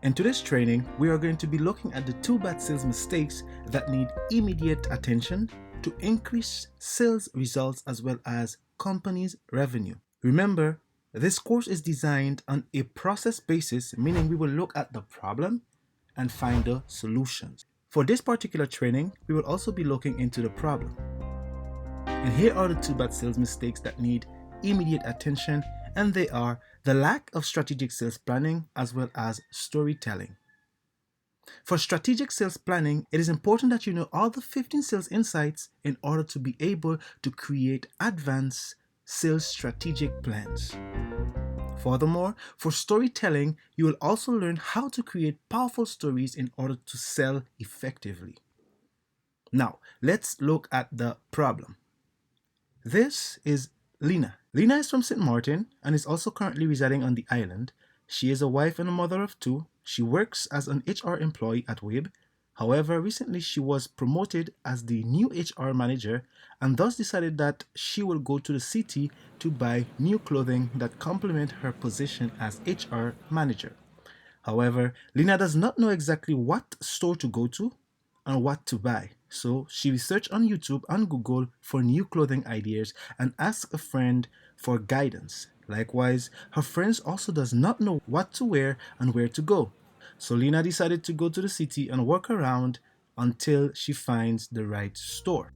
In today's training, we are going to be looking at the 2 bad sales mistakes that need immediate attention to increase sales results as well as companies' revenue. Remember, this course is designed on a process basis, meaning we will look at the problem and find the solutions. For this particular training, we will also be looking into the problem. And here are the 2 bad sales mistakes that need immediate attention, and they are the lack of strategic sales planning as well as storytelling. For strategic sales planning, it is important that you know all the 15 sales insights in order to be able to create advanced sales strategic plans. Furthermore, for storytelling, you will also learn how to create powerful stories in order to sell effectively. Now, let's look at the problem. This is Lena. Lena is from St. Martin and is also currently residing on the island. She is a wife and a mother of 2. She works as an HR employee at WIB. However, recently she was promoted as the new HR manager and thus decided that she will go to the city to buy new clothing that complement her position as HR manager. However, Lena does not know exactly what store to go to and what to buy. So she researched on YouTube and Google for new clothing ideas and asked a friend for guidance. Likewise, her friends also does not know what to wear and where to go. So Lena decided to go to the city and walk around until she finds the right store.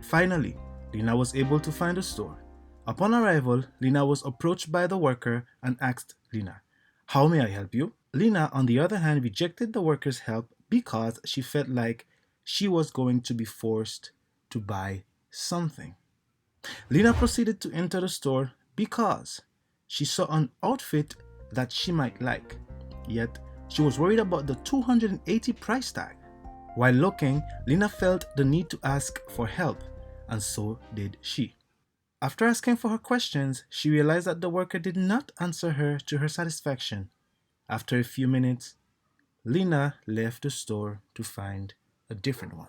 Finally, Lena was able to find a store. Upon arrival, Lena was approached by the worker and asked Lena, "How may I help you?" Lena, on the other hand, rejected the worker's help because she felt like she was going to be forced to buy something. Lena proceeded to enter the store because she saw an outfit that she might like, yet she was worried about the $280 price tag. While looking, Lena felt the need to ask for help, and so did she. After asking for her questions, she realized that the worker did not answer her to her satisfaction. After a few minutes, Lena left the store to find a different one.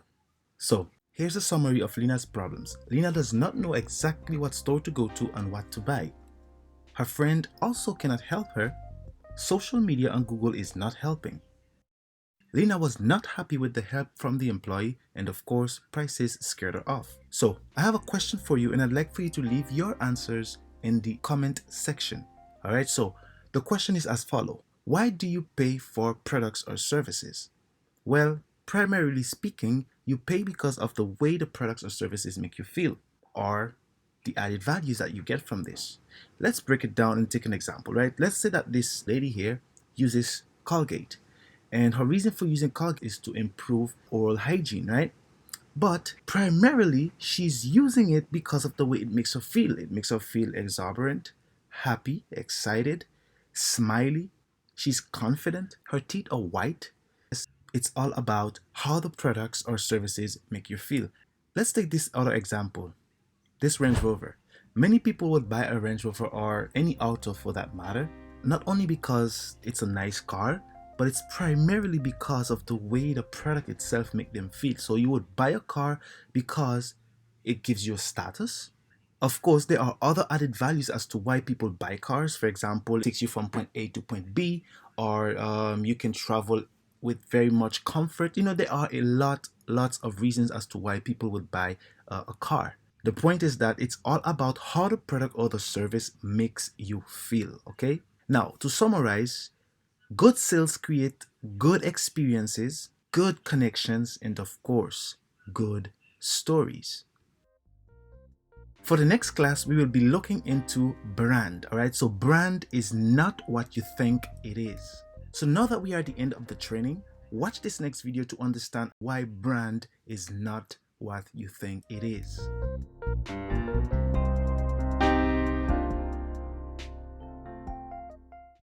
So, here's a summary of Lena's problems. Lena does not know exactly what store to go to and what to buy. Her friend also cannot help her. Social media and Google is not helping. Lena was not happy with the help from the employee, and of course, prices scared her off. So, I have a question for you and I'd like for you to leave your answers in the comment section. Alright, so the question is as follows. Why do you pay for products or services? Well, primarily speaking, you pay because of the way the products or services make you feel, or the added values that you get from this. Let's break it down and take an example, right? Let's say that this lady here uses Colgate, and her reason for using Colgate is to improve oral hygiene, right? But primarily, she's using it because of the way it makes her feel. It makes her feel exuberant, happy, excited, smiley. She's confident. Her teeth are white. It's all about how the products or services make you feel. Let's take this other example. This Range Rover. Many people would buy a Range Rover or any auto for that matter, not only because it's a nice car, but it's primarily because of the way the product itself makes them feel. So you would buy a car because it gives you a status. Of course, there are other added values as to why people buy cars. For example, it takes you from point A to point B, or you can travel with very much comfort. You know, there are lots of reasons as to why people would buy a car. The point is that it's all about how the product or the service makes you feel, okay? Now, to summarize, good sales create good experiences, good connections, and of course, good stories. For the next class, we will be looking into brand, alright? So brand is not what you think it is. So now that we are at the end of the training, watch this next video to understand why brand is not what you think it is.